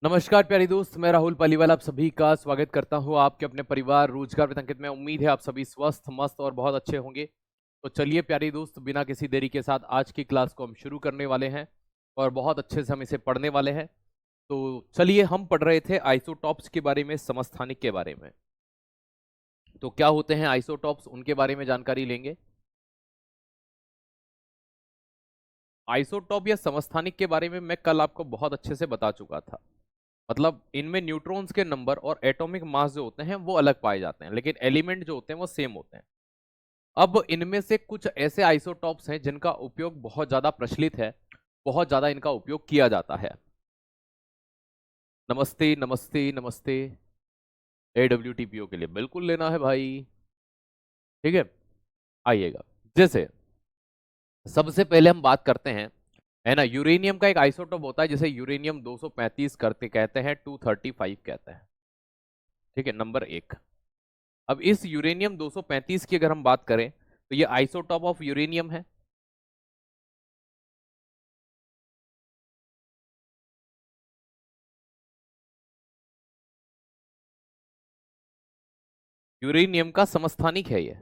नमस्कार प्यारे दोस्त, मैं राहुल पालीवाल आप सभी का स्वागत करता हूं आपके अपने परिवार रोजगार वितंकित में। उम्मीद है आप सभी स्वस्थ मस्त और बहुत अच्छे होंगे। तो चलिए प्यारे दोस्त, बिना किसी देरी के साथ आज की क्लास को हम शुरू करने वाले हैं और बहुत अच्छे से हम इसे पढ़ने वाले हैं। तो चलिए, हम पढ़ रहे थे आइसोटॉप्स के बारे में, समस्थानिक के बारे में। तो क्या होते हैं आइसोटॉप्स, उनके बारे में जानकारी लेंगे। आइसोटॉप या समस्थानिक के बारे में मैं कल आपको बहुत अच्छे से बता चुका था। मतलब इनमें न्यूट्रॉन्स के नंबर और एटॉमिक मास जो होते हैं वो अलग पाए जाते हैं, लेकिन एलिमेंट जो होते हैं वो सेम होते हैं। अब इनमें से कुछ ऐसे आइसोटॉप्स हैं जिनका उपयोग बहुत ज्यादा प्रचलित है, बहुत ज्यादा इनका उपयोग किया जाता है। नमस्ते नमस्ते नमस्ते। AWTPO के लिए बिल्कुल लेना है भाई। ठीक है, आइएगा। जैसे सबसे पहले हम बात करते हैं, है ना, यूरेनियम का एक आइसोटॉप होता है जिसे यूरेनियम 235 करते कहते हैं, 235 कहते हैं। ठीक है, नंबर एक। अब इस यूरेनियम 235 की अगर हम बात करें तो ये आइसोटॉप ऑफ यूरेनियम है। यूरेनियम का समस्थानिक है ये।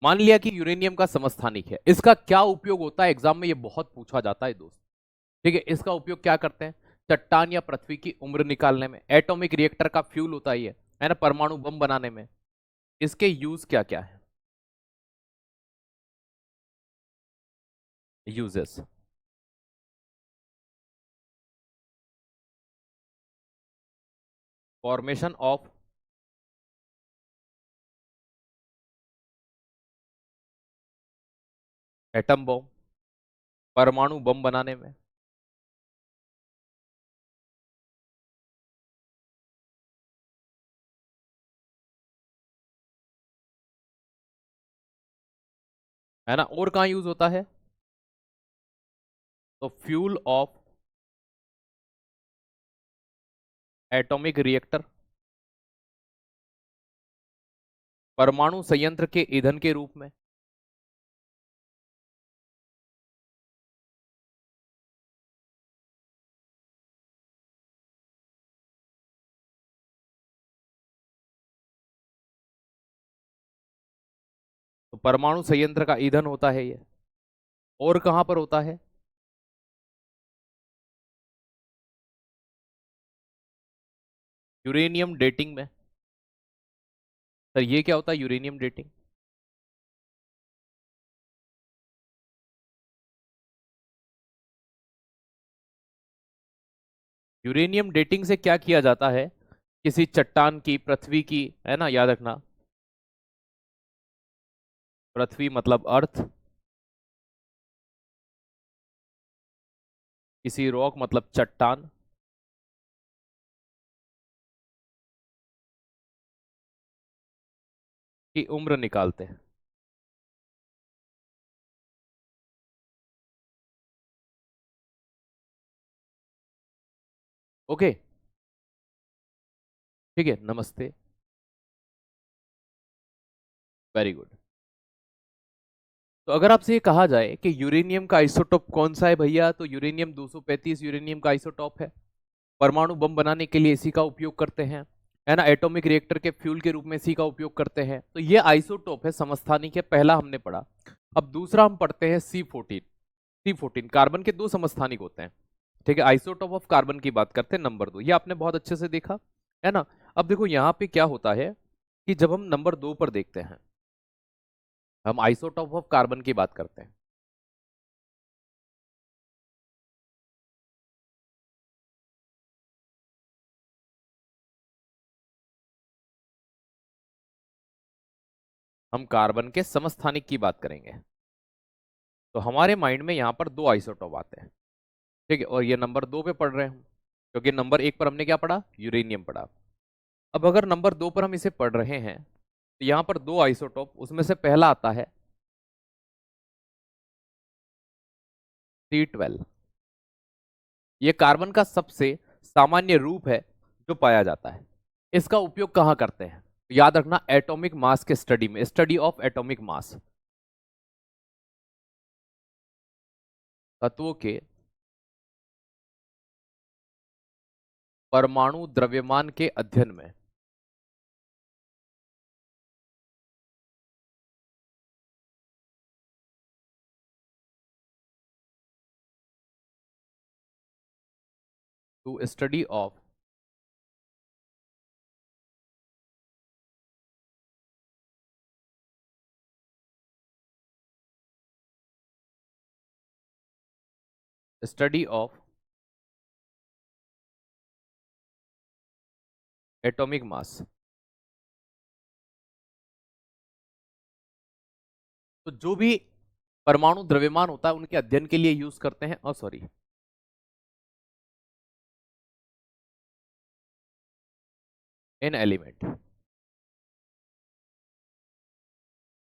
मान लिया कि यूरेनियम का समस्थानिक है, इसका क्या उपयोग होता है एग्जाम में, ये बहुत पूछा जाता है दोस्त। ठीक है, इसका उपयोग क्या करते हैं? चट्टान या पृथ्वी की उम्र निकालने में, एटॉमिक रिएक्टर का फ्यूल होता ही है ना, परमाणु बम बनाने में। इसके यूज क्या क्या है? Uses. Formation of atom bomb, परमाणु बम बनाने में। है ना, और कहाँ यूज होता है? तो फ्यूल ऑफ एटॉमिक रिएक्टर, परमाणु संयंत्र के ईंधन के रूप में। तो परमाणु संयंत्र का ईंधन होता है ये। और कहां पर होता है? यूरेनियम डेटिंग में। सर ये क्या होता है यूरेनियम डेटिंग? यूरेनियम डेटिंग से क्या किया जाता है? किसी चट्टान की, पृथ्वी की, है ना, याद रखना, पृथ्वी मतलब अर्थ, किसी रॉक मतलब चट्टान की उम्र निकालते हैं। ओके, ठीक है, नमस्ते, वेरी गुड। तो अगर आपसे ये कहा जाए कि यूरेनियम का आइसोटॉप कौन सा है भैया, तो यूरेनियम 235 यूरेनियम का आइसोटॉप है। परमाणु बम बनाने के लिए इसी का उपयोग करते हैं, है ना, एटॉमिक रिएक्टर के फ्यूल के रूप में इसी का उपयोग करते हैं। तो ये आइसोटॉप है, समस्थानिक है, पहला हमने पढ़ा। अब दूसरा हम पढ़ते हैं C14। कार्बन के दो समस्थानिक होते हैं। ठीक है, आइसोटॉप ऑफ कार्बन की बात करते हैं, नंबर 2, ये आपने बहुत अच्छे से देखा, है ना। अब देखो यहाँ पे क्या होता है कि जब हम नंबर 2 पर देखते हैं, हम आइसोटॉप ऑफ कार्बन की बात करते हैं। हम कार्बन के समस्थानिक की बात करेंगे तो हमारे माइंड में यहाँ पर दो आइसोटॉप आते हैं। ठीक है, और ये नंबर 2 पे पढ़ रहे हैं हम, क्योंकि नंबर 1 पर हमने क्या पढ़ा? यूरेनियम पढ़ा। अब अगर नंबर 2 पर हम इसे पढ़ रहे हैं तो यहाँ पर दो आइसोटॉप, उसमें से पहला आता है C12। ये कार्बन का सबसे सामान्य रूप है जो पाया जाता है। इसका उपयोग कहाँ करते हैं? याद रखना, एटॉमिक मास के स्टडी में, स्टडी ऑफ एटॉमिक मास, तत्वों के परमाणु द्रव्यमान के अध्ययन में। To study of study of atomic mass. तो जो भी परमाणु द्रव्यमान होता है उनके अध्ययन के लिए यूज करते हैं, सॉरी, इन एलिमेंट।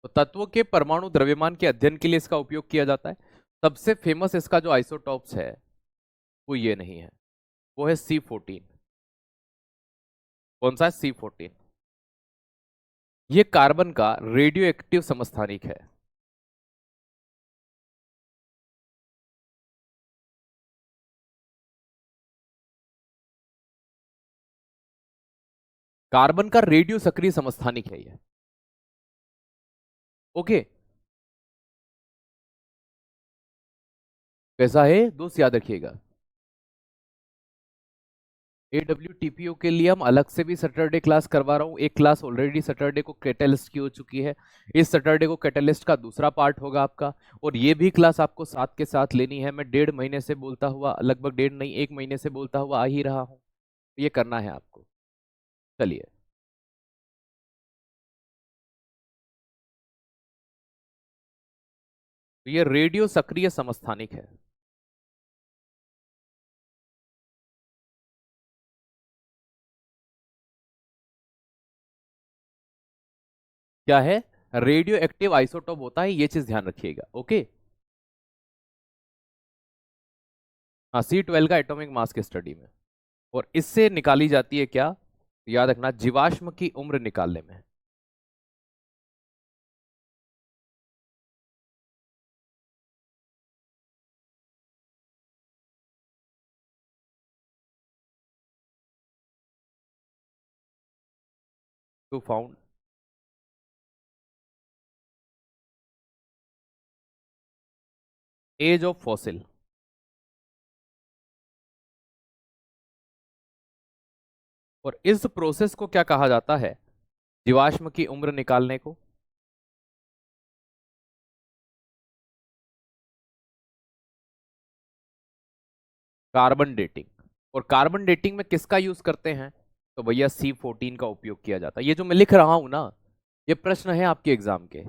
तो तत्वों के परमाणु द्रव्यमान के अध्ययन के लिए इसका उपयोग किया जाता है। सबसे फेमस इसका जो आइसोटॉप्स है वो ये नहीं है, वो है C14। कौन सा है? C14। ये कार्बन का रेडियो एक्टिव समस्थानिक है। कार्बन का रेडियो सक्रिय समस्थानिक है ये। ओके, कैसा है दोस्त, याद रखिएगा। AWTPO के लिए हम अलग से भी सैटरडे क्लास करवा रहा हूँ। एक क्लास ऑलरेडी सैटरडे को कैटलिस्ट की हो चुकी है, इस सैटरडे को कैटलिस्ट का दूसरा पार्ट होगा आपका, और ये भी क्लास आपको साथ के साथ लेनी है। मैं 1.5 महीने से बोलता हुआ, लगभग 1.5 नहीं 1 महीने से बोलता हुआ आ ही रहा हूँ, ये करना है आपको। चलिए, तो ये रेडियो सक्रिय समस्थानिक है। क्या है? रेडियो एक्टिव आइसोटोप होता है, ये चीज ध्यान रखिएगा। ओके, हाँ, C12 का एटॉमिक मास की स्टडी में, और इससे निकाली जाती है क्या? याद रखना, जीवाश्म की उम्र निकालने में। To found age of fossil. और इस प्रोसेस को क्या कहा जाता है? जीवाश्म की उम्र निकालने को कार्बन डेटिंग। और कार्बन डेटिंग में किसका यूज करते हैं? तो भैया C14 का उपयोग किया जाता है। ये जो मैं लिख रहा हूं ना, ये प्रश्न है आपके एग्जाम के,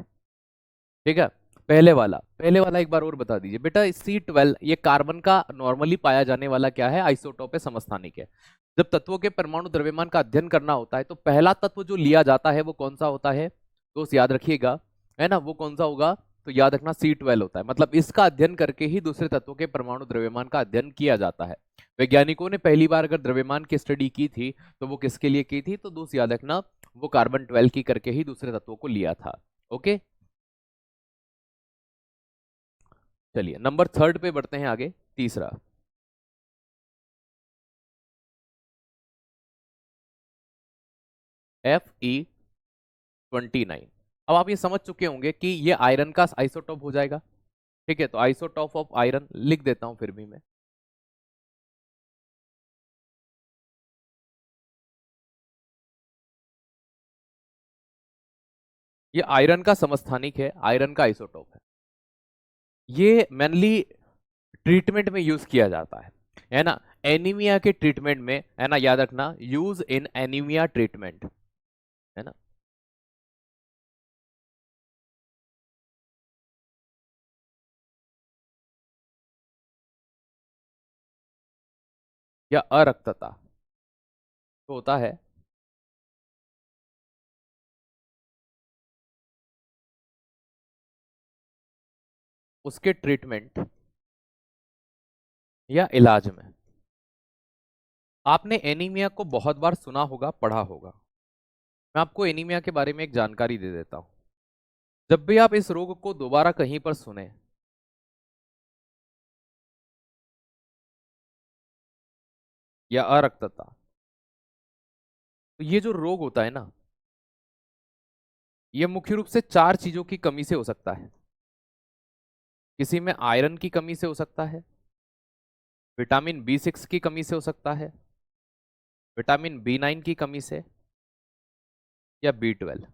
ठीक है। पहले वाला एक बार और बता दीजिए बेटा। C12 ये कार्बन का नॉर्मली पाया जाने वाला क्या है? आइसोटोप है, समस्थानिक है। जब तत्वों के परमाणु द्रव्यमान का अध्ययन करना होता है तो पहला तत्व जो लिया जाता है वो कौन सा होता है दोस्त? याद रखिएगा, है ना, वो कौन सा होगा? तो याद रखना, C12 होता है। मतलब इसका अध्ययन करके ही दूसरे तत्वों के परमाणु द्रव्यमान का अध्ययन किया जाता है। वैज्ञानिकों ने पहली बार अगर द्रव्यमान की स्टडी की थी तो वो किसके लिए की थी? तो दोस्त याद रखना, वो कार्बन 12 की करके ही दूसरे तत्वों को लिया था। ओके, चलिए नंबर थर्ड पे बढ़ते हैं आगे। तीसरा, Fe29। अब आप ये समझ चुके होंगे कि ये आयरन का आइसोटॉप हो जाएगा। ठीक है, तो आइसोटॉप ऑफ आयरन लिख देता हूं फिर भी मैं। ये आयरन का समस्थानिक है, आयरन का आइसोटॉप है। ये मेनली ट्रीटमेंट में यूज किया जाता है ना, एनीमिया के ट्रीटमेंट में, है ना, याद रखना, यूज इन एनीमिया ट्रीटमेंट, है ना। या अरक्तता तो होता है उसके ट्रीटमेंट या इलाज में। आपने एनीमिया को बहुत बार सुना होगा, पढ़ा होगा। मैं आपको एनीमिया के बारे में एक जानकारी दे देता हूं। जब भी आप इस रोग को दोबारा कहीं पर सुने, या अरक्तता, तो ये जो रोग होता है ना, ये मुख्य रूप से चार चीजों की कमी से हो सकता है। किसी में आयरन की कमी से हो सकता है, विटामिन B6 की कमी से हो सकता है, विटामिन B9 की कमी से, या B12।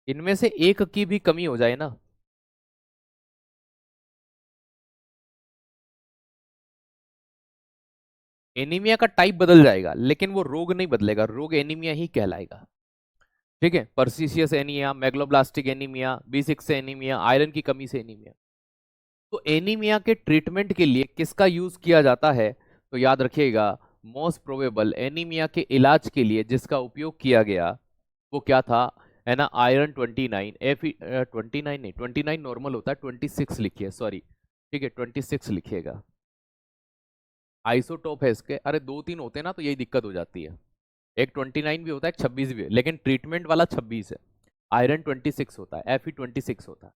इनमें से एक की भी कमी हो जाए ना, एनीमिया का टाइप बदल जाएगा, लेकिन वो रोग नहीं बदलेगा, रोग एनीमिया ही कहलाएगा। ठीक है, पर्सिशियस एनीमिया, मेगलोब्लास्टिक एनीमिया, B6 से एनीमिया, आयरन की कमी से एनीमिया। तो एनीमिया के ट्रीटमेंट के लिए किसका यूज किया जाता है? तो याद रखिएगा, मोस्ट प्रोबेबल एनीमिया के इलाज के लिए जिसका उपयोग किया गया वो क्या था? है ना, आयरन 29 29 नहीं, 29 नॉर्मल होता है, 26 लिखिए, सॉरी। ठीक है, 26 लिखिएगा। आइसोटोप है इसके, अरे दो तीन होते हैं ना तो यही दिक्कत हो जाती है। एक 29 भी होता है, एक 26 भी है, लेकिन ट्रीटमेंट वाला 26 है। आयरन 26 होता है, Fe26 होता है।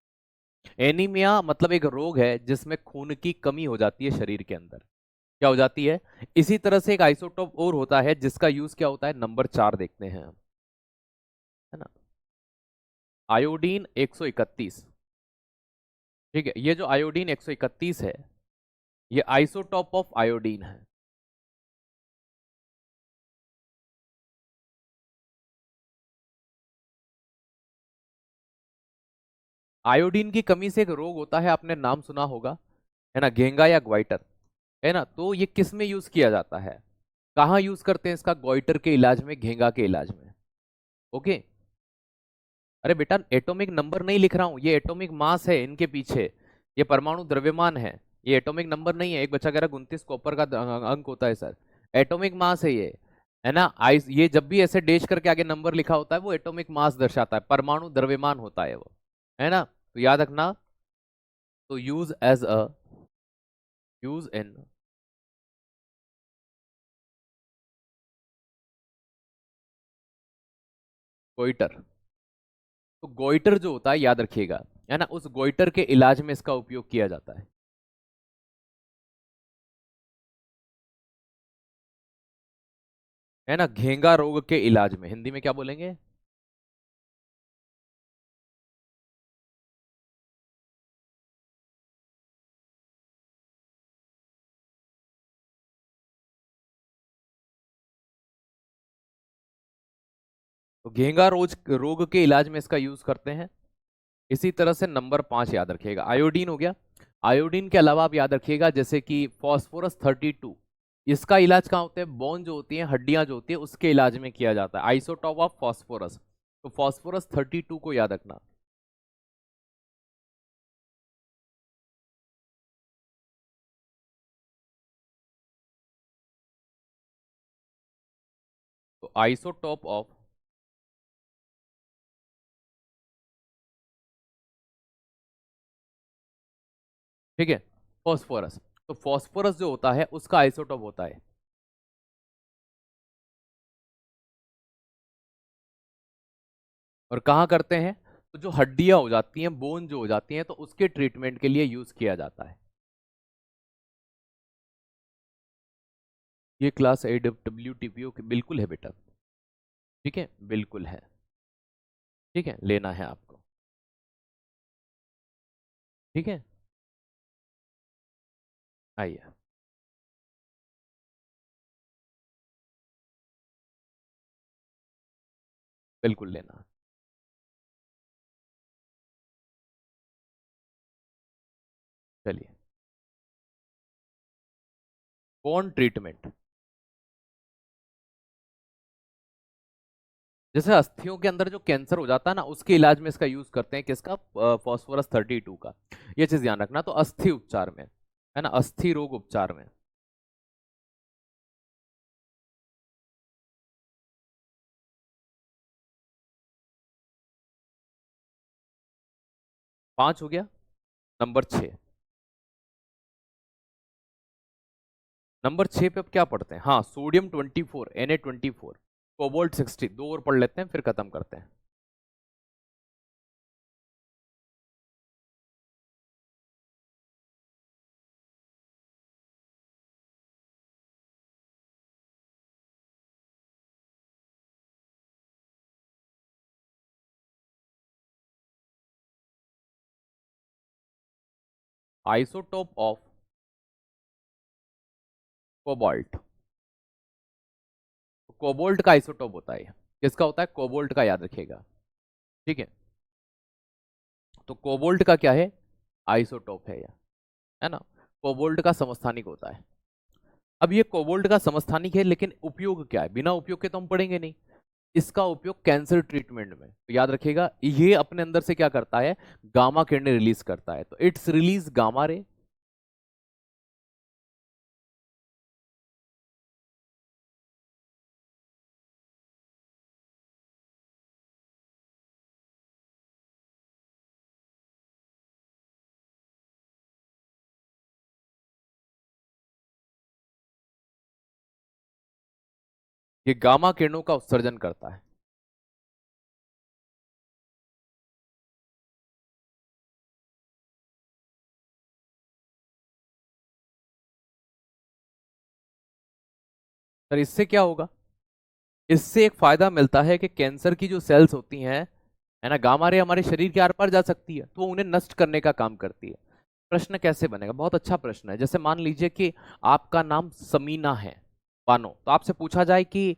एनीमिया मतलब एक रोग है जिसमें खून की कमी हो जाती है शरीर के अंदर। क्या हो जाती है? इसी तरह से एक आइसोटोप और होता है जिसका यूज क्या होता है, नंबर 4 देखते हैं हम, है ना, आयोडीन 131। ठीक है, ये जो आयोडीन 131 है, ये आइसोटोप ऑफ आयोडीन है। आयोडीन की कमी से एक रोग होता है, आपने नाम सुना होगा, है ना, घेंगा या ग्वाइटर, है ना। तो ये किस में यूज किया जाता है, कहाँ यूज करते हैं इसका? ग्वाइटर के इलाज में, घेंगा के इलाज में। ओके। अरे बेटा, एटॉमिक नंबर नहीं लिख रहा हूं, ये एटॉमिक मास है इनके पीछे, ये परमाणु द्रव्यमान है, ये एटॉमिक नंबर नहीं है। एक बच्चा कह रहा 29 कॉपर का अंक होता है सर, एटॉमिक मास है ये, है ना। आइस, ये जब भी ऐसे डैश करके आगे नंबर लिखा होता है वो एटॉमिक मास दर्शाता है, परमाणु द्रव्यमान होता है वो, है ना। तो याद रखना, तो यूज इन गोइटर। तो गोइटर जो होता है, याद रखिएगा, है ना, उस गोइटर के इलाज में इसका उपयोग किया जाता है ना, घेंगा रोग के इलाज में, हिंदी में क्या बोलेंगे? तो घेंगा रोग के इलाज में इसका यूज करते हैं। इसी तरह से नंबर 5 याद रखिएगा, आयोडीन हो गया। आयोडीन के अलावा आप याद रखिएगा जैसे कि फास्फोरस 32, इसका इलाज कहाँ होता है? बोन जो होती है, हड्डियां जो होती है, उसके इलाज में किया जाता है, आइसोटॉप ऑफ फास्फोरस। तो फास्फोरस 32 को याद रखना। तो आइसोटॉप ऑफ, ठीक है, फास्फोरस। तो फास्फोरस जो होता है उसका आइसोटॉप होता है, और कहाँ करते हैं? तो जो हड्डियां हो जाती हैं, बोन जो हो जाती हैं, तो उसके ट्रीटमेंट के लिए यूज किया जाता है। ये क्लास AWTPO की बिल्कुल है बेटा। ठीक है, बिल्कुल है। ठीक है, लेना है आपको। ठीक है, आइए, बिल्कुल लेना। चलिए, कौन ट्रीटमेंट? जैसे अस्थियों के अंदर जो कैंसर हो जाता है ना, उसके इलाज में इसका यूज करते हैं, किसका? फास्फोरस 32 का। ये चीज ध्यान रखना, तो अस्थि उपचार में, है ना, अस्थि रोग उपचार में। 5 हो गया, नंबर 6। नंबर 6 पे अब क्या पढ़ते हैं? हाँ, सोडियम 24 Na24, कोबाल्ट 60, दो और पढ़ लेते हैं फिर खत्म करते हैं। आइसोटोप ऑफ कोबाल्ट, कोबाल्ट का आइसोटोप होता है। किसका होता है? कोबाल्ट का, याद रखिएगा। ठीक है, तो कोबाल्ट का क्या है? आइसोटोप है यह, है ना। कोबाल्ट का समस्थानिक होता है। अब ये कोबाल्ट का समस्थानिक है, लेकिन उपयोग क्या है? बिना उपयोग के तो हम पढ़ेंगे नहीं। इसका उपयोग कैंसर ट्रीटमेंट में, तो याद रखिएगा ये अपने अंदर से क्या करता है? गामा किरणें रिलीज करता है, तो इट्स रिलीज गामा रे। ये गामा किरणों का उत्सर्जन करता है। सर इससे क्या होगा? इससे एक फायदा मिलता है कि कैंसर की जो सेल्स होती हैं, है ना, गामा रे हमारे शरीर के आर पार जा सकती है, तो वो उन्हें नष्ट करने का काम करती है। प्रश्न कैसे बनेगा? बहुत अच्छा प्रश्न है। जैसे मान लीजिए कि आपका नाम समीना है बानो, तो आपसे पूछा जाए कि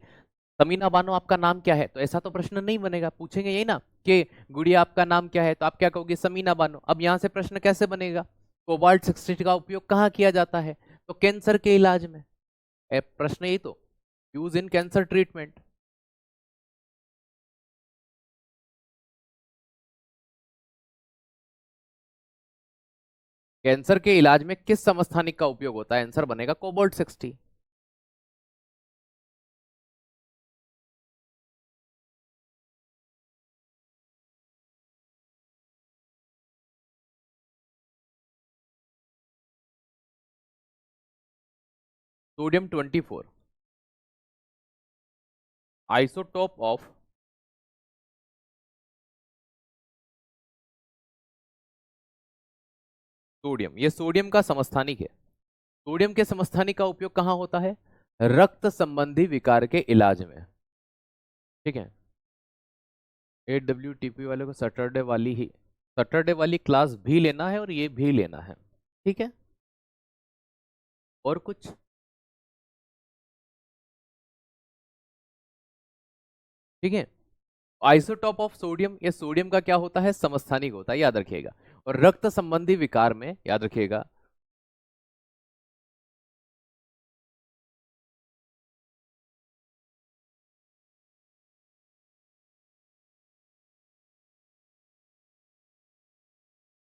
समीना बानो आपका नाम क्या है, तो ऐसा तो प्रश्न नहीं बनेगा। पूछेंगे यही ना कि गुड़िया आपका नाम क्या है, तो आप क्या कहोगे? समीना बानो। अब यहां से प्रश्न कैसे बनेगा? कोबाल्ट 60 का उपयोग कहाँ किया जाता है? तो कैंसर के इलाज में। प्रश्न यही तो, use in cancer treatment. Cancer के इलाज में किस समस्थानिक का उपयोग होता है? आंसर बनेगा cobalt 60। Sodium 24, isotope of sodium, ये सोडियम का समस्थानिक है। सोडियम के समस्थानिक का उपयोग कहाँ होता है? रक्त संबंधी विकार के इलाज में। ठीक है, AWTP वाले को सैटरडे वाली क्लास भी लेना है और ये भी लेना है। ठीक है, और कुछ? ठीक है, आइसोटोप ऑफ सोडियम, ये सोडियम का क्या होता है? समस्थानिक होता है, याद रखिएगा। और रक्त संबंधी विकार में, याद रखिएगा,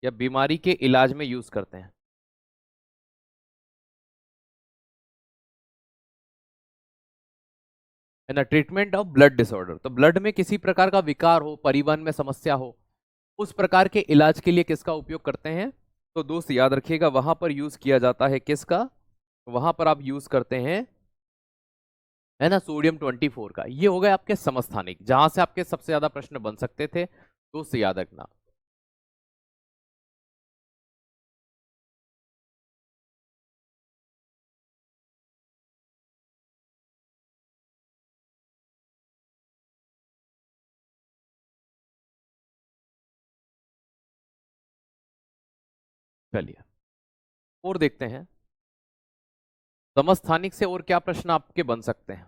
या बीमारी के इलाज में यूज करते हैं। है ना, ट्रीटमेंट ऑफ ब्लड डिसऑर्डर, तो ब्लड में किसी प्रकार का विकार हो, परिवहन में समस्या हो, उस प्रकार के इलाज के लिए किसका उपयोग करते हैं? तो दोस्त याद रखिएगा, वहां पर यूज किया जाता है किसका? वहां पर आप यूज करते हैं, है ना, सोडियम 24 का। ये हो गए आपके समस्थानिक, जहां से आपके सबसे ज्यादा प्रश्न बन सकते थे, दोस्त याद रखना। चलिए और देखते हैं समस्थानिक से और क्या प्रश्न आपके बन सकते हैं।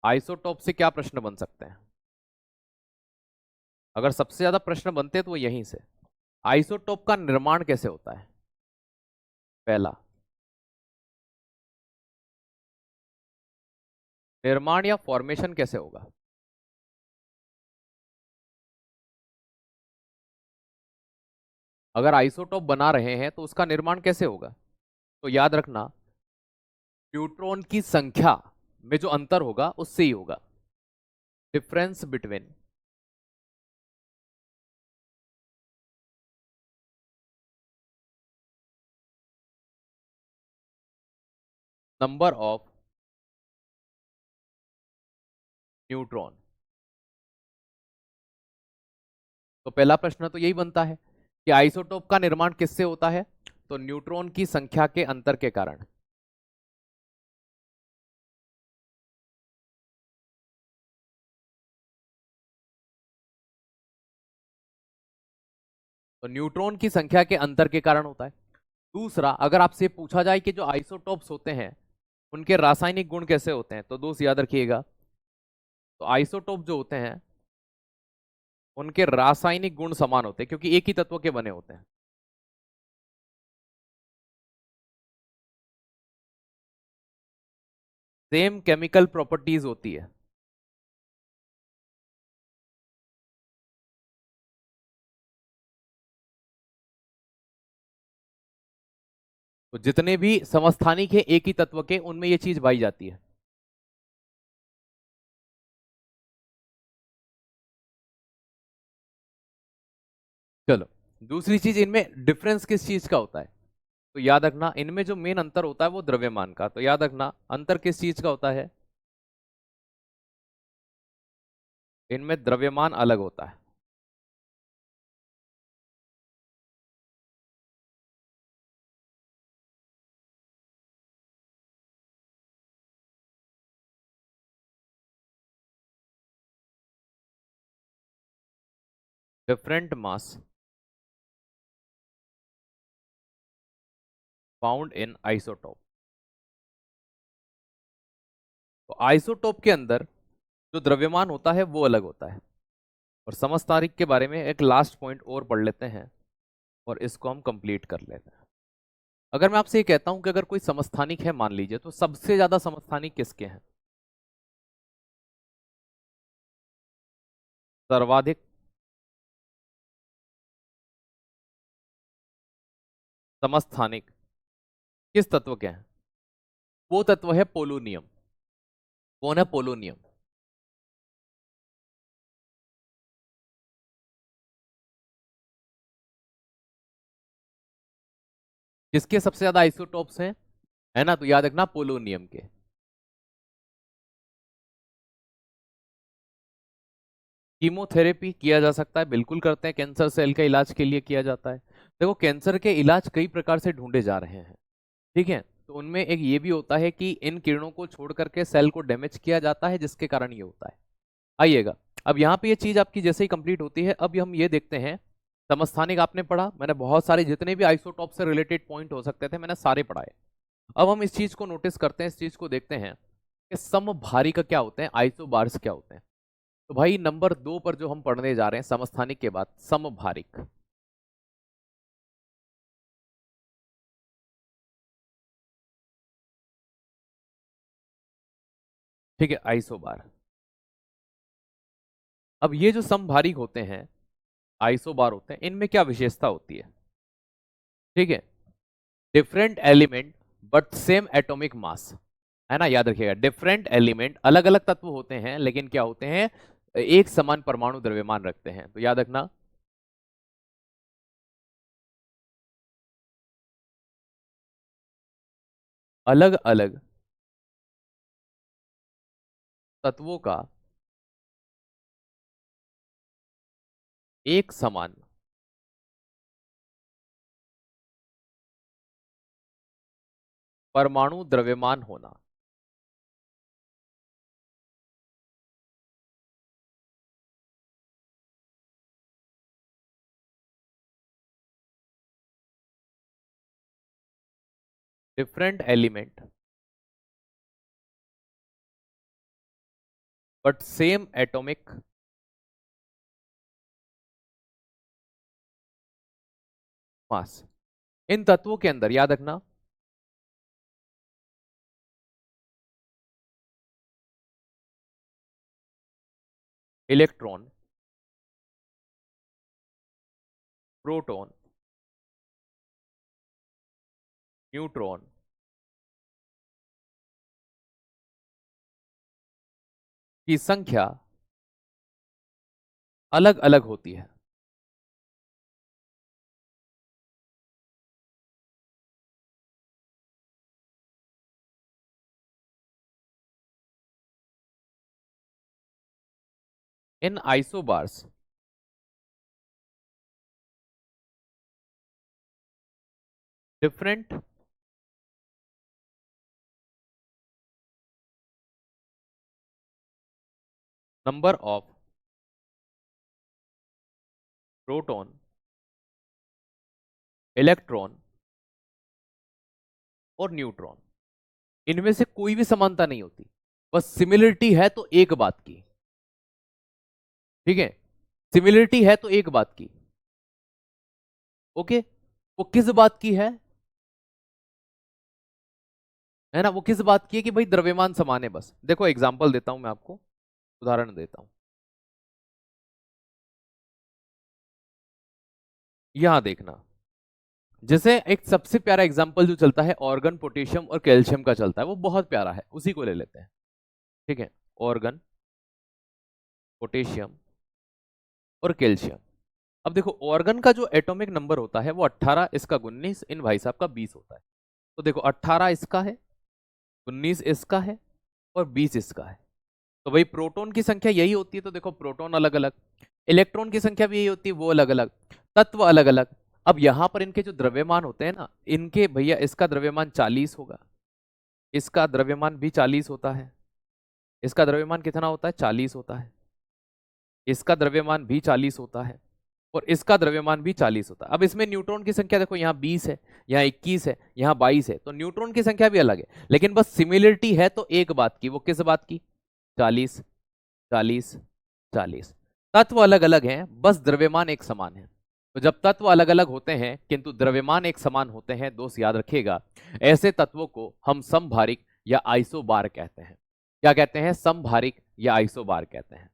आइसोटोप से क्या प्रश्न बन सकते हैं? अगर सबसे ज्यादा प्रश्न बनते हैं तो वो यहीं से। आइसोटोप का निर्माण कैसे होता है? पहला, निर्माण या फॉर्मेशन कैसे होगा? अगर आइसोटोप बना रहे हैं तो उसका निर्माण कैसे होगा? तो याद रखना, न्यूट्रॉन की संख्या में जो अंतर होगा उससे ही होगा। Difference between number of neutron. तो पहला प्रश्न तो यही बनता है कि आइसोटोप का निर्माण किससे होता है, तो न्यूट्रॉन की संख्या के अंतर के कारण। तो न्यूट्रॉन की संख्या के अंतर के कारण होता है। दूसरा, अगर आपसे पूछा जाए कि जो आइसोटोप्स होते हैं उनके रासायनिक गुण कैसे होते हैं, तो दोस्त याद रखिएगा, तो आइसोटोप जो होते हैं उनके रासायनिक गुण समान होते हैं क्योंकि एक ही तत्व के बने होते हैं। सेम केमिकल प्रॉपर्टीज होती है। तो जितने भी समस्थानिक है एक ही तत्व के, उनमें ये चीज पाई जाती है। चलो, दूसरी चीज, इनमें डिफरेंस किस चीज का होता है, तो याद रखना इनमें जो मेन अंतर होता है वो द्रव्यमान का। तो याद रखना अंतर किस चीज का होता है, इनमें द्रव्यमान अलग होता है। Different mass found in isotope. तो आइसोटोप के अंदर जो द्रव्यमान होता है वो अलग होता है। और समस्थानिक के बारे में एक लास्ट पॉइंट और पढ़ लेते हैं और इसको हम कंप्लीट कर लेते हैं। अगर मैं आपसे ये कहता हूं कि अगर कोई समस्थानिक है मान लीजिए, तो सबसे ज्यादा समस्थानिक किसके हैं, सर्वाधिक समस्थानिक किस तत्व के हैं, वो तत्व है पोलोनियम। कौन है, पोलोनियम। किसके सबसे ज्यादा आइसोटोप्स हैं, है ना, तो याद रखना पोलोनियम के। कीमोथेरेपी किया जा सकता है, बिल्कुल करते हैं, कैंसर सेल का इलाज के लिए किया जाता है। देखो, कैंसर के इलाज कई प्रकार से ढूंढे जा रहे हैं, ठीक है, तो उनमें एक ये भी होता है कि इन किरणों को छोड़ करके सेल को डैमेज किया जाता है जिसके कारण ये होता है। आइएगा, अब यहाँ पे ये चीज आपकी जैसे ही कंप्लीट होती है, अब हम ये देखते हैं, समस्थानिक आपने पढ़ा, मैंने बहुत सारे जितने भी आइसोटॉप से रिलेटेड पॉइंट हो सकते थे मैंने सारे पढ़ाए। अब हम इस चीज को नोटिस करते हैं, इस चीज को देखते हैं कि समभारिक क्या होते हैं, आइसोबार्स क्या होते हैं। तो भाई नंबर 2 पर जो हम पढ़ने जा रहे हैं समस्थानिक के बाद, समभारिक। ठीक है, आइसोबार। अब ये जो समभारिक होते हैं, आइसोबार होते हैं, इनमें क्या विशेषता होती है, ठीक है, different element but same atomic मास, है ना, याद रखिएगा, डिफरेंट एलिमेंट, अलग अलग तत्व होते हैं लेकिन क्या होते हैं, एक समान परमाणु द्रव्यमान रखते हैं। तो याद रखना, अलग अलग तत्वों का एक समान परमाणु द्रव्यमान होना। Different element but same atomic mass. इन तत्वों के अंदर याद रखना, इलेक्ट्रॉन, प्रोटॉन, न्यूट्रॉन की संख्या अलग अलग होती है। इन isobars different number of proton, electron और न्यूट्रॉन, इनमें से कोई भी समानता नहीं होती, बस सिमिलरिटी है तो एक बात की। ठीक है, सिमिलरिटी है तो एक बात की। ओके, वो किस बात की है ना, वो किस बात की है कि भाई द्रव्यमान समान है। बस देखो एग्जांपल देता हूं मैं आपको, उदाहरण देता हूं। यहां देखना, जैसे एक सबसे प्यारा एग्जांपल जो चलता है ऑर्गन पोटेशियम और कैल्शियम का चलता है, वो बहुत प्यारा है, उसी को ले लेते हैं। ठीक है, ऑर्गन पोटेशियम और कैल्शियम। अब देखो ऑर्गन का जो एटॉमिक नंबर होता है वो 18, इसका 19, इन भाई साहब का 20 होता है। तो देखो 18 इसका है, 19 इसका है और 20 इसका है। तो भाई प्रोटॉन की संख्या यही होती है, तो देखो प्रोटॉन अलग अलग, इलेक्ट्रॉन की संख्या भी यही होती है, वो अलग अलग, तत्व अलग अलग। अब यहां पर इनके जो द्रव्यमान होते हैं ना, इनके भैया इसका द्रव्यमान 40 होगा, इसका द्रव्यमान भी 40 होता है, इसका द्रव्यमान कितना होता है 40 होता है, इसका द्रव्यमान भी 40 होता है और इसका द्रव्यमान भी 40 होता है। अब इसमें न्यूट्रॉन की संख्या देखो, यहाँ 20 है, यहाँ 21 है, यहाँ 22 है, तो न्यूट्रॉन की संख्या भी अलग है, लेकिन बस सिमिलरिटी है तो एक बात की। वो किस बात की? 40 40 40। तत्व अलग अलग हैं, बस द्रव्यमान एक समान है। तो जब तत्व अलग अलग होते हैं किंतु द्रव्यमान एक समान होते हैं, दोस्त याद रखिएगा, ऐसे तत्वों को हम समभारिक या आइसोबार कहते हैं। क्या कहते हैं? समभारिक या आइसोबार कहते हैं।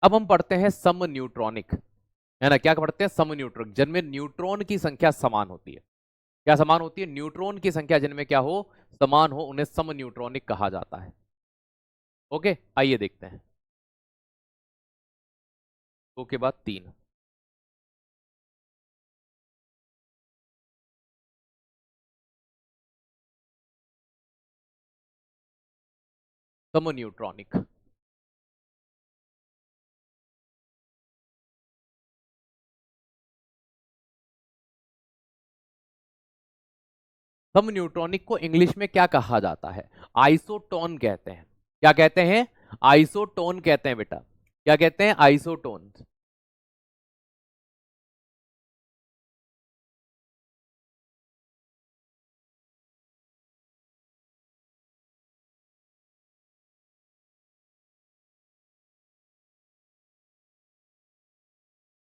अब हम पढ़ते हैं सम न्यूट्रॉनिक, है ना। क्या पढ़ते हैं? सम न्यूट्रॉनिक, जिनमें न्यूट्रॉन की संख्या समान होती है। क्या समान होती है? न्यूट्रॉन की संख्या जिनमें क्या हो, समान हो, उन्हें सम न्यूट्रॉनिक कहा जाता है। ओके, आइए देखते हैं। दो के बाद तीन, सम न्यूट्रॉनिक। सम न्यूट्रॉनिक को इंग्लिश में क्या कहा जाता है? आइसोटोन कहते हैं। क्या कहते हैं? आइसोटोन कहते हैं बेटा। क्या कहते हैं? आइसोटोन।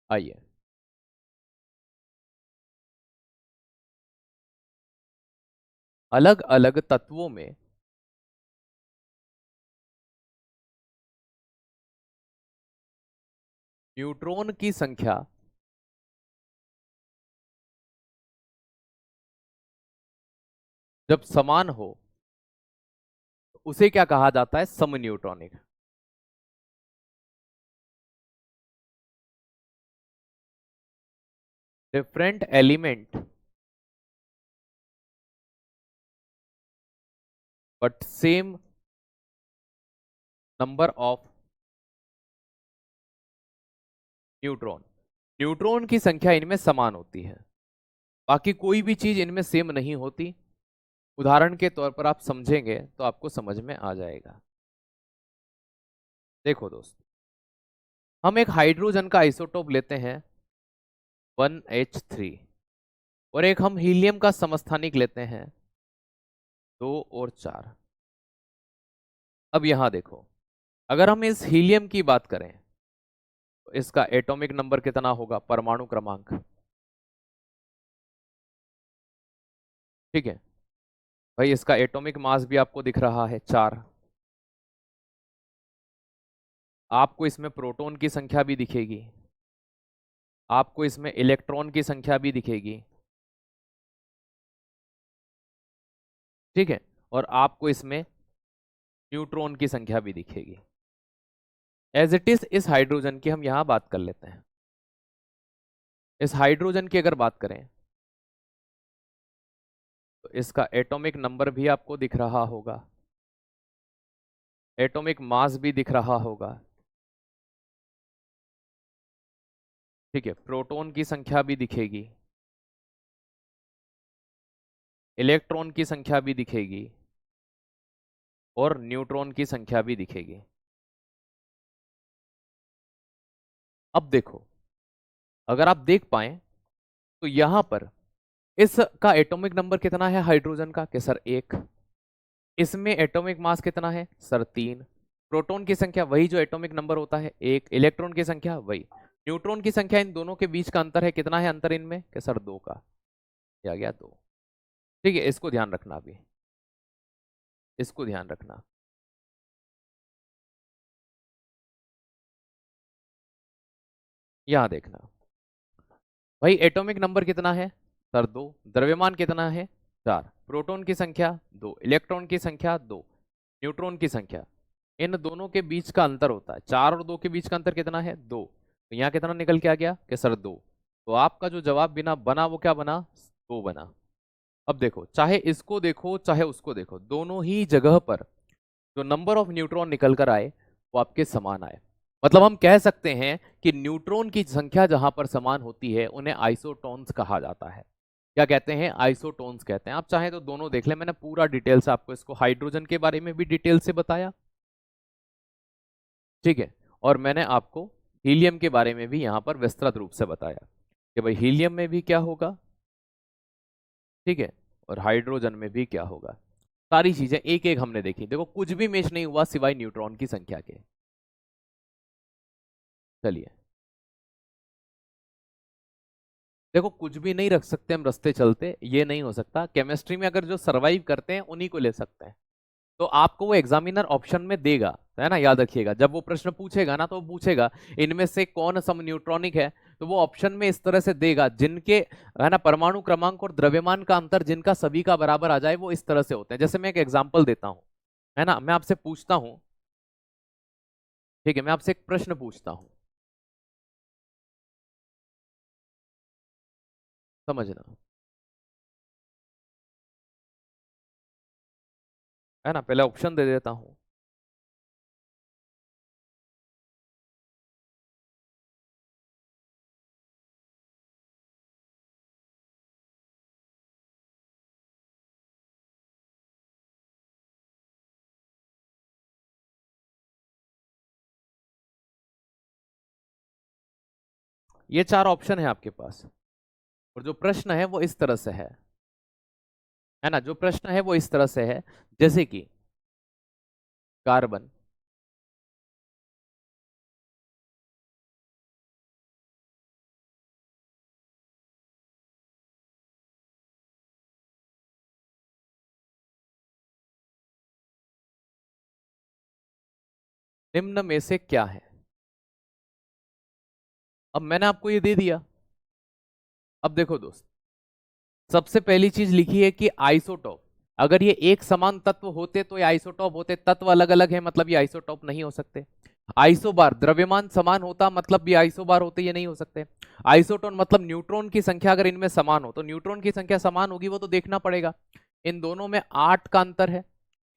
आइए, अलग अलग तत्वों में न्यूट्रॉन की संख्या जब समान हो तो उसे क्या कहा जाता है? सम neutronic. Different element but same number of neutron. Neutron की संख्या इनमें समान होती है, बाकी कोई भी चीज इनमें सेम नहीं होती। उदाहरण के तौर पर आप समझेंगे तो आपको समझ में आ जाएगा। देखो दोस्त, हम एक हाइड्रोजन का आइसोटोप लेते हैं 1H3, और एक हम हीलियम का समस्थानिक लेते हैं 2 और 4। अब यहां देखो, अगर हम इस हीलियम की बात करें तो इसका एटॉमिक नंबर कितना होगा? परमाणु क्रमांक। ठीक है भाई, इसका एटॉमिक मास भी आपको दिख रहा है 4। आपको इसमें प्रोटॉन की संख्या भी दिखेगी, आपको इसमें इलेक्ट्रॉन की संख्या भी दिखेगी। ठीक है, और आपको इसमें न्यूट्रॉन की संख्या भी दिखेगी। एज इट इज इस हाइड्रोजन की हम यहां बात कर लेते हैं। इस हाइड्रोजन की अगर बात करें तो इसका एटॉमिक नंबर भी आपको दिख रहा होगा, एटॉमिक मास भी दिख रहा होगा, ठीक है, प्रोटॉन की संख्या भी दिखेगी, इलेक्ट्रॉन की संख्या भी दिखेगी और न्यूट्रॉन की संख्या भी दिखेगी। अब देखो, अगर आप देख पाए तो यहां पर इसका एटॉमिक नंबर कितना है हाइड्रोजन का, कि सर 1। इसमें एटॉमिक मास कितना है सर 3। प्रोटॉन की संख्या वही जो एटॉमिक नंबर होता है 1, इलेक्ट्रॉन की संख्या वही। न्यूट्रॉन की संख्या इन दोनों के बीच का अंतर है, कितना है अंतर इनमें, कि सर 2 का। क्या गया 2। ठीक है, इसको ध्यान रखना, अभी इसको ध्यान रखना। यहां देखना भाई, एटॉमिक नंबर कितना है सर 2, द्रव्यमान कितना है 4, प्रोटॉन की संख्या 2, इलेक्ट्रॉन की संख्या 2, न्यूट्रॉन की संख्या, इन दोनों के बीच का अंतर होता है 4 और 2 के बीच का अंतर कितना है 2। तो यहाँ कितना निकल के आ गया कि सर 2। तो आपका जो जवाब बिना बना वो क्या बना, 2 बना। अब देखो, चाहे इसको देखो चाहे उसको देखो, दोनों ही जगह पर जो नंबर ऑफ न्यूट्रॉन निकल कर आए वो आपके समान आए। मतलब हम कह सकते हैं कि न्यूट्रॉन की संख्या जहां पर समान होती है उन्हें आइसोटोन्स कहा जाता है। क्या कहते हैं, आइसोटोन्स कहते हैं। आप चाहें तो दोनों देख लें, मैंने पूरा डिटेल से आपको इसको हाइड्रोजन के बारे में भी डिटेल से बताया, ठीक है, और मैंने आपको हीलियम के बारे में भी यहां पर विस्तृत रूप से बताया कि भाई हीलियम में भी क्या होगा, ठीक है, और हाइड्रोजन में भी क्या होगा। सारी चीजें एक एक हमने देखी। देखो कुछ भी मैच नहीं हुआ सिवाय न्यूट्रॉन की संख्या के। चलिए, देखो कुछ भी नहीं रख सकते हम रास्ते चलते, ये नहीं हो सकता। केमिस्ट्री में अगर जो सरवाइव करते हैं उन्हीं को ले सकते हैं। तो आपको वो एग्जामिनर ऑप्शन में देगा, है ना, याद रखिएगा। जब वो प्रश्न पूछेगा ना, तो वो पूछेगा इनमें से कौन सम न्यूट्रॉनिक है, तो वो ऑप्शन में इस तरह से देगा जिनके, है ना, परमाणु क्रमांक और द्रव्यमान का अंतर जिनका सभी का बराबर आ जाए, वो इस तरह से होते हैं। जैसे मैं एक एग्जाम्पल देता हूं, है ना, मैं आपसे पूछता हूं, ठीक है, मैं आपसे एक प्रश्न पूछता हूं, समझना, है ना, पहले ऑप्शन दे देता हूं। ये 4 ऑप्शन है आपके पास, और जो प्रश्न है वो इस तरह से है ना, जो प्रश्न है वो इस तरह से है, जैसे कि कार्बन, निम्न में से क्या है। अब मैंने आपको ये दे दिया। अब देखो दोस्त, सबसे पहली चीज लिखी है कि आइसोटॉप। अगर ये एक समान तत्व होते तो ये आइसोटॉप होते, तत्व अलग अलग है मतलब ये आइसोटॉप नहीं हो सकते। आइसोबार, द्रव्यमान समान होता मतलब भी आइसोबार होते, ये नहीं हो सकते। आइसोटोन मतलब न्यूट्रॉन की संख्या अगर इनमें समान हो, तो न्यूट्रॉन की संख्या समान होगी वो तो देखना पड़ेगा। इन दोनों में 8 का अंतर है,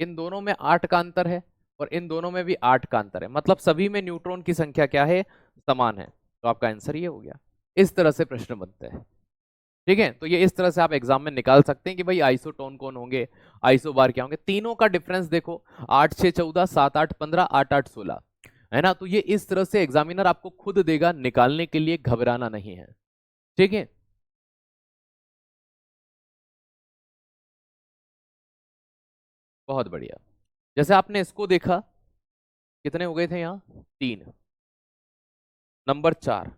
इन दोनों में 8 का अंतर है, और इन दोनों में भी 8 का अंतर है, मतलब सभी में न्यूट्रॉन की संख्या क्या है, समान है। तो आपका आंसर ये हो गया। इस तरह से प्रश्न बनते हैं, ठीक है। तो ये इस तरह से आप एग्जाम में निकाल सकते हैं कि भाई आइसोटोन कौन होंगे, आइसोबार क्या होंगे। तीनों का डिफरेंस देखो, 8 6 14, 7 8 15, 8 8 16, है ना। तो ये इस तरह से एग्जामिनर आपको खुद देगा, निकालने के लिए घबराना नहीं है, ठीक है। बहुत बढ़िया। जैसे आपने इसको देखा, कितने हो गए थे यहाँ, 3। नंबर 4,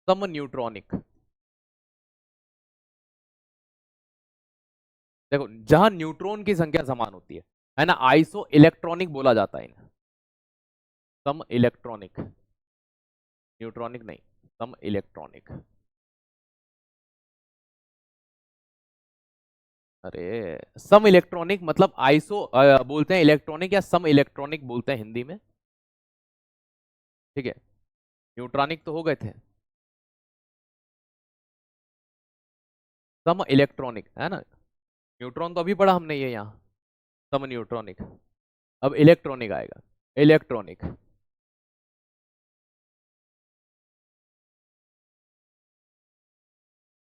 सम न्यूट्रॉनिक। देखो जहां न्यूट्रॉन की संख्या समान होती है ना, आइसो इलेक्ट्रॉनिक बोला जाता है इन्हें, सम इलेक्ट्रॉनिक, न्यूट्रॉनिक नहीं, सम इलेक्ट्रॉनिक। अरे सम इलेक्ट्रॉनिक मतलब आइसो बोलते हैं इलेक्ट्रॉनिक, या सम इलेक्ट्रॉनिक बोलते हैं हिंदी में, ठीक है। न्यूट्रॉनिक तो हो गए थे, सम इलेक्ट्रॉनिक, है ना। न्यूट्रॉन तो अभी पढ़ा हमने ये यहाँ, सम न्यूट्रॉनिक। अब इलेक्ट्रॉनिक आएगा, इलेक्ट्रॉनिक।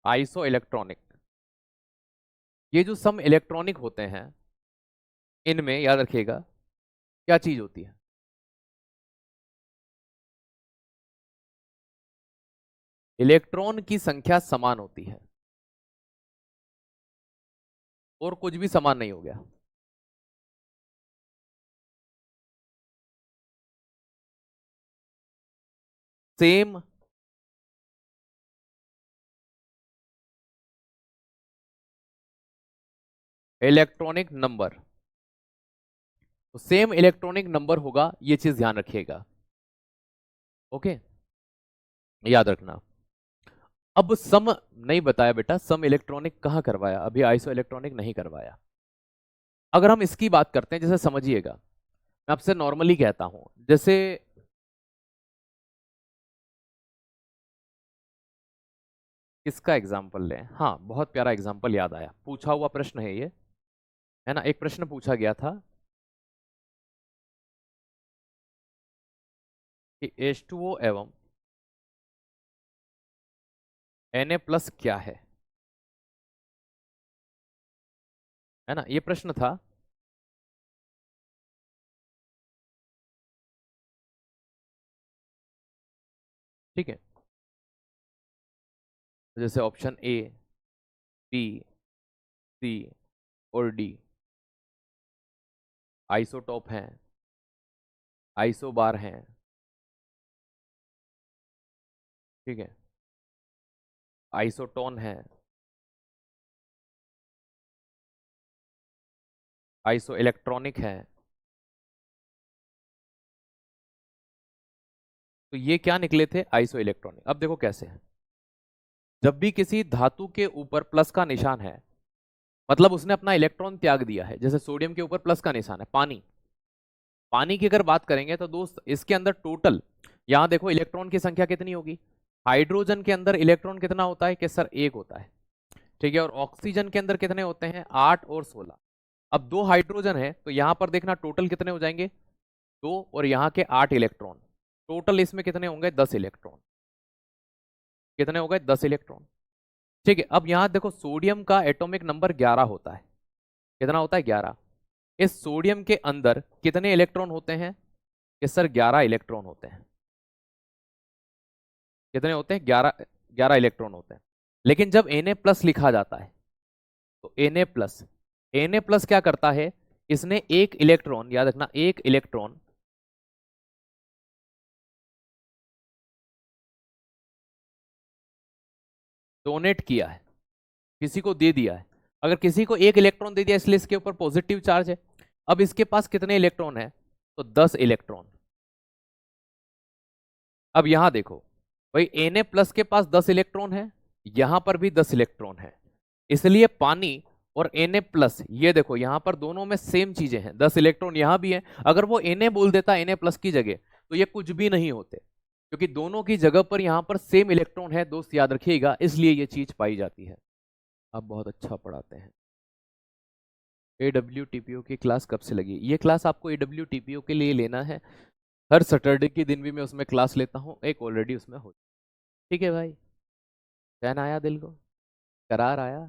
Iso electronic. ये जो सम इलेक्ट्रॉनिक होते हैं, इनमें याद रखिएगा क्या चीज होती है, इलेक्ट्रॉन की संख्या समान होती है, और कुछ भी समान नहीं हो गया। सेम इलेक्ट्रॉनिक नंबर, तो सेम इलेक्ट्रॉनिक नंबर होगा, ये चीज ध्यान रखिएगा। ओके, याद रखना। अब सम नहीं बताया बेटा, सम इलेक्ट्रॉनिक कहाँ करवाया, अभी आइसो इलेक्ट्रॉनिक नहीं करवाया। अगर हम इसकी बात करते हैं, जैसे समझिएगा, मैं आपसे नॉर्मली कहता हूं, जैसे किसका एग्जाम्पल लें, हाँ बहुत प्यारा एग्जाम्पल याद आया, पूछा हुआ प्रश्न है ये, है ना। एक प्रश्न पूछा गया था कि H2O एवं Na+ क्या है ना, ये प्रश्न था। ठीक है, जैसे ऑप्शन ए, बी, सी और डी आइसोटॉप हैं, आइसोबार हैं, ठीक है, आइसोटोन है, आइसो इलेक्ट्रॉनिक है। तो ये क्या निकले थे, आइसो इलेक्ट्रॉनिक। अब देखो कैसे है, जब भी किसी धातु के ऊपर प्लस का निशान है, मतलब उसने अपना इलेक्ट्रॉन त्याग दिया है, जैसे सोडियम के ऊपर प्लस का निशान है, पानी, पानी की अगर बात करेंगे तो दोस्त इसके अंदर टोटल, यहां देखो इलेक्ट्रॉन की संख्या कितनी होगी, हाइड्रोजन के अंदर इलेक्ट्रॉन कितना होता है कि सर एक होता है, ठीक है, और ऑक्सीजन के अंदर कितने होते हैं, 8 और 16। अब दो हाइड्रोजन है तो यहां पर देखना टोटल कितने हो जाएंगे, 2 और यहाँ के 8 इलेक्ट्रॉन, टोटल इसमें कितने होंगे, 10 इलेक्ट्रॉन। कितने हो गए, 10 इलेक्ट्रॉन। ठीक है, अब यहां देखो सोडियम का एटॉमिक नंबर 11 होता है, कितना होता है, 11। इस सोडियम के अंदर कितने इलेक्ट्रॉन होते हैं, कि सर 11 इलेक्ट्रॉन होते हैं। कितने होते हैं, 11, 11 इलेक्ट्रॉन होते हैं। लेकिन जब Na+ लिखा जाता है, तो Na+ क्या करता है, इसने एक इलेक्ट्रॉन, याद रखना, एक इलेक्ट्रॉन डोनेट किया है, किसी को दे दिया है। अगर किसी को एक इलेक्ट्रॉन दे दिया, इसलिए इसके ऊपर पॉजिटिव चार्ज है। अब इसके पास कितने इलेक्ट्रॉन है, तो 10 इलेक्ट्रॉन। अब यहां देखो भाई, Na+ के पास 10 इलेक्ट्रॉन है, यहां पर भी 10 इलेक्ट्रॉन है, इसलिए पानी और Na+, ये देखो यहां पर दोनों में सेम चीजें हैं, 10 इलेक्ट्रॉन यहां भी है। अगर वो Na बोल देता Na+ की जगह, तो ये कुछ भी नहीं होते, क्योंकि दोनों की जगह पर यहां पर सेम इलेक्ट्रॉन है दोस्त, याद रखिएगा, इसलिए ये चीज पाई जाती है। आप बहुत अच्छा पढ़ाते हैं। AWTPO की क्लास कब से लगी, ये क्लास आपको AWTPO के लिए लेना है, हर सैटरडे के दिन भी मैं उसमें क्लास लेता हूँ, एक ऑलरेडी उसमें हो। ठीक है भाई, चैन आया दिल को, करार आया।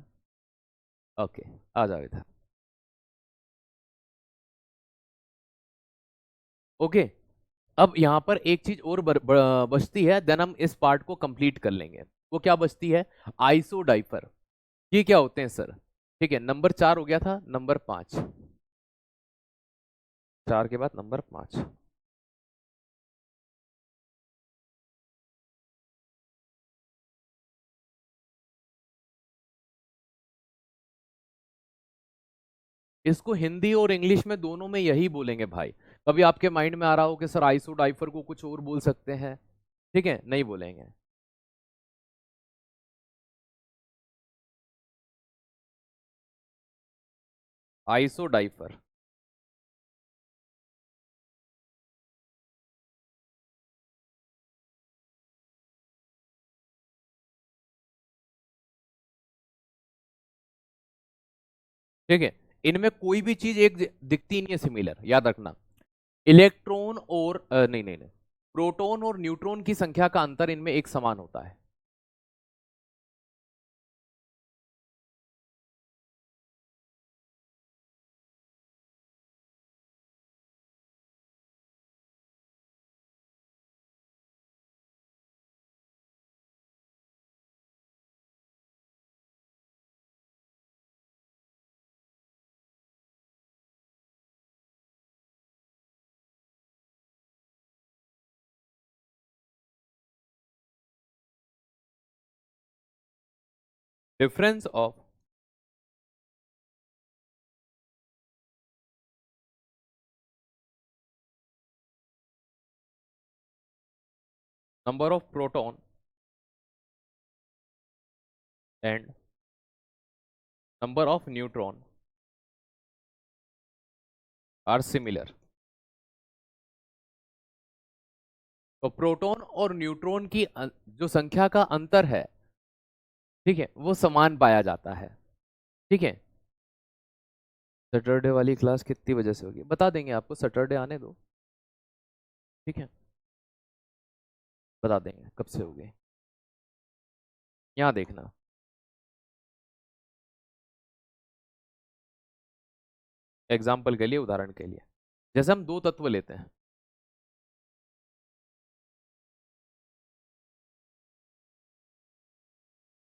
ओके, आ जाओ इधर। ओके, अब यहाँ पर एक चीज और बचती है, देन हम इस पार्ट को कंप्लीट कर लेंगे। वो क्या बचती है, आइसो डाइपर। ये क्या होते हैं सर, ठीक है, नंबर 4 हो गया था, नंबर 5, 4 के बाद नंबर 5। इसको हिंदी और इंग्लिश में दोनों में यही बोलेंगे भाई। कभी आपके माइंड में आ रहा हो कि सर आइसो डाइपर को कुछ और बोल सकते हैं, ठीक है, नहीं बोलेंगे। आइसो डाइपर, ठीक है, इनमें कोई भी चीज एक दिखती नहीं है सिमिलर, याद रखना। इलेक्ट्रॉन और नहीं नहीं नहीं, प्रोटॉन और न्यूट्रॉन की संख्या का अंतर इनमें एक समान होता है। Difference of number of proton and number of neutron are similar। तो प्रोटॉन और न्यूट्रॉन की जो संख्या का अंतर है, ठीक है, वो समान पाया जाता है। ठीक है, सैटरडे वाली क्लास कितनी बजे से होगी बता देंगे आपको, सैटरडे आने दो, ठीक है, बता देंगे कब से होगी। यहाँ देखना, एग्जाम्पल के लिए, उदाहरण के लिए, जैसे हम दो तत्व लेते हैं,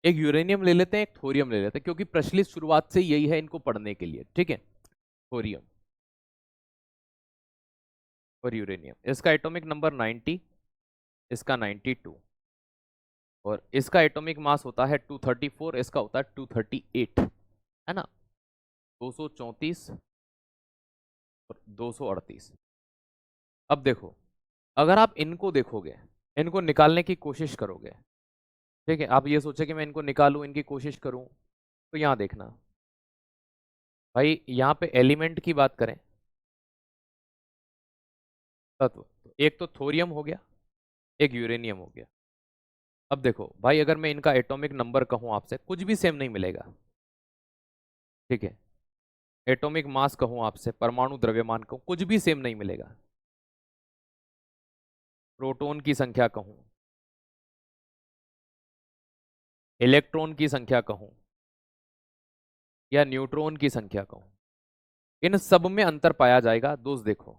एक यूरेनियम ले लेते हैं, एक थोरियम ले लेते हैं, क्योंकि प्रचलित शुरुआत से यही है इनको पढ़ने के लिए। ठीक है, थोरियम और यूरेनियम, इसका एटॉमिक नंबर 90, इसका 92, और इसका एटॉमिक मास होता है 234, इसका होता है 238, है ना, 234 और 238। अब देखो, अगर आप इनको देखोगे, इनको निकालने की कोशिश करोगे, ठीक है, आप ये सोचे कि मैं इनको निकालूं, इनकी कोशिश करूं, तो यहां देखना भाई, यहां पे एलिमेंट की बात करें, तत्व, तो एक तो थोरियम हो गया, एक यूरेनियम हो गया। अब देखो भाई, अगर मैं इनका एटॉमिक नंबर कहूं आपसे, कुछ भी सेम नहीं मिलेगा। ठीक है, एटॉमिक मास कहूं आपसे, परमाणु द्रव्यमान कहूं, कुछ भी सेम नहीं मिलेगा। प्रोटॉन की संख्या कहूं, इलेक्ट्रॉन की संख्या कहूं, या न्यूट्रॉन की संख्या कहूं, इन सब में अंतर पाया जाएगा। दोस्त देखो,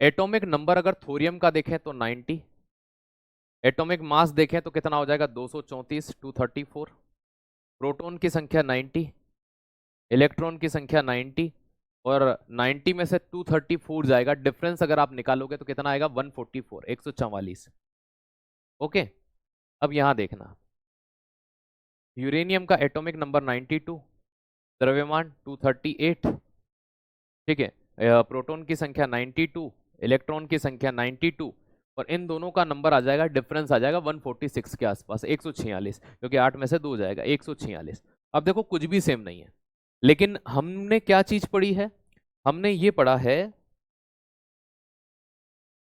एटॉमिक नंबर अगर थोरियम का देखें तो 90, एटॉमिक मास देखें तो कितना हो जाएगा, 234, 234, प्रोटॉन की संख्या 90, इलेक्ट्रॉन की संख्या 90, और 90 में से 234 जाएगा, डिफरेंस अगर आप निकालोगे तो कितना आएगा, 144, 144। ओके, अब यहां देखना, यूरेनियम का एटॉमिक नंबर 92, द्रव्यमान 238, ठीक है, प्रोटॉन की संख्या 92, इलेक्ट्रॉन की संख्या 92, और इन दोनों का नंबर आ जाएगा, डिफरेंस आ जाएगा 146 के आसपास, 146, क्योंकि 8 में से 2 जाएगा, 146। अब देखो कुछ भी सेम नहीं है, लेकिन हमने क्या चीज पढ़ी है, हमने ये पढ़ा है,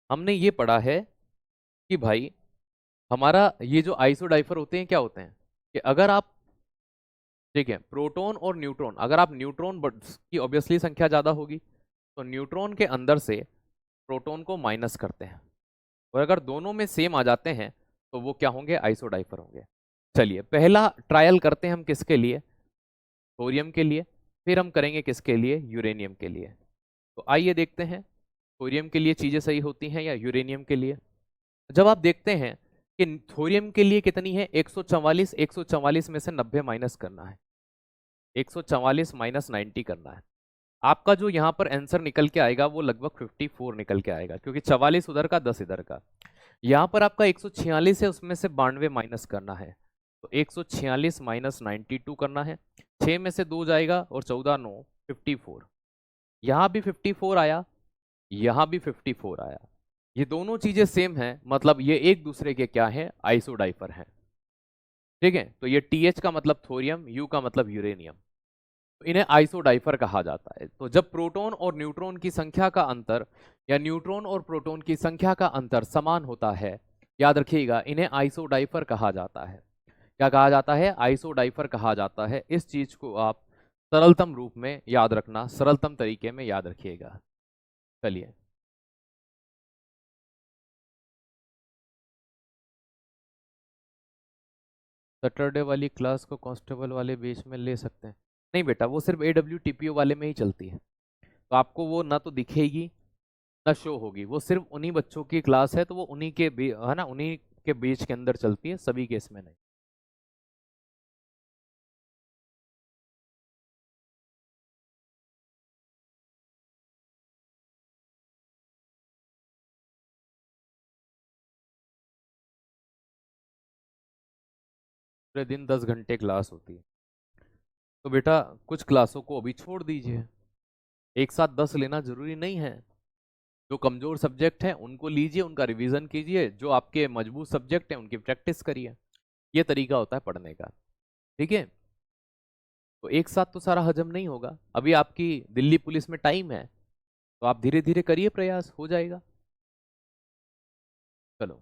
हमने ये पढ़ा है कि भाई हमारा ये जो आइसोडाइफर होते हैं क्या होते हैं, कि अगर आप, ठीक है, प्रोटॉन और न्यूट्रॉन, अगर आप न्यूट्रॉन की ऑब्वियसली संख्या ज्यादा होगी, तो न्यूट्रॉन के अंदर से प्रोटॉन को माइनस करते हैं, और अगर दोनों में सेम आ जाते हैं तो वो क्या होंगे, आइसोडाइफर होंगे। चलिए पहला ट्रायल करते हैं हम, किसके लिए, थोरियम के लिए, फिर हम करेंगे किसके लिए, यूरेनियम के लिए। तो आइए देखते हैं थोरियम के लिए चीजें सही होती हैं या यूरेनियम के लिए। जब आप देखते हैं कि थोरियम के लिए कितनी है, 144, 144 में से 90 माइनस करना है, 144 माइनस 90 करना है, आपका जो यहाँ पर आंसर निकल के आएगा वो लगभग 54 निकल के आएगा, क्योंकि 44 उधर का 10 इधर का। यहाँ पर आपका 146 है, उसमें से 92 माइनस करना है, तो 146 माइनस 92 करना है, 6 में से 2 जाएगा, और 14 9 54, यहाँ भी 54 आया, यहाँ भी 54 आया, ये दोनों चीजें सेम हैं, मतलब ये एक दूसरे के क्या है, आइसोडाइफर हैं। ठीक है, तो ये TH का मतलब थोरियम, U का मतलब यूरेनियम, तो इन्हें आइसोडाइफर कहा जाता है। तो जब प्रोटॉन और न्यूट्रॉन की संख्या का अंतर, या न्यूट्रॉन और प्रोटॉन की संख्या का अंतर समान होता है, याद रखिएगा, इन्हें आइसोडाइफर कहा जाता है। क्या कहा जाता है, आइसोडाइफर कहा जाता है। इस चीज को आप सरलतम रूप में याद रखना, सरलतम तरीके में याद रखिएगा। चलिए, सैटरडे वाली क्लास को कांस्टेबल वाले बेच में ले सकते हैं? नहीं बेटा, वो सिर्फ AWTPO वाले में ही चलती है, तो आपको वो ना तो दिखेगी ना शो होगी। वो सिर्फ उन्हीं बच्चों की क्लास है, तो वो उन्हीं के है ना, उन्हीं के बेच के अंदर चलती है, सभी के इसमें नहीं। पूरे दिन 10 घंटे क्लास होती है, तो बेटा कुछ क्लासों को अभी छोड़ दीजिए। एक साथ 10 लेना जरूरी नहीं है। जो कमजोर सब्जेक्ट हैं उनको लीजिए, उनका रिवीजन कीजिए, जो आपके मजबूत सब्जेक्ट हैं उनकी प्रैक्टिस करिए। ये तरीका होता है पढ़ने का। ठीक है, तो एक साथ तो सारा हजम नहीं होगा, अभी आपकी दिल्ली पुलिस में टाइम है, तो आप धीरे धीरे करिए, प्रयास हो जाएगा। चलो,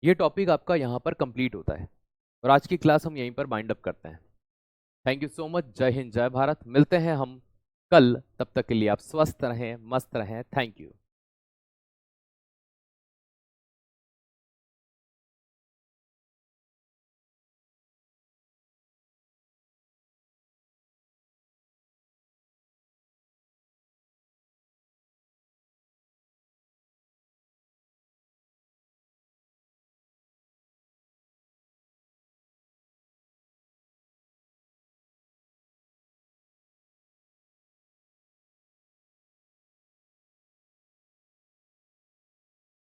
ये टॉपिक आपका यहाँ पर कंप्लीट होता है और आज की क्लास हम यहीं पर बाइंड अप करते हैं। Thank you so much. जय हिंद, जय भारत। मिलते हैं हम कल, तब तक के लिए आप स्वस्थ रहें, मस्त रहें। Thank you.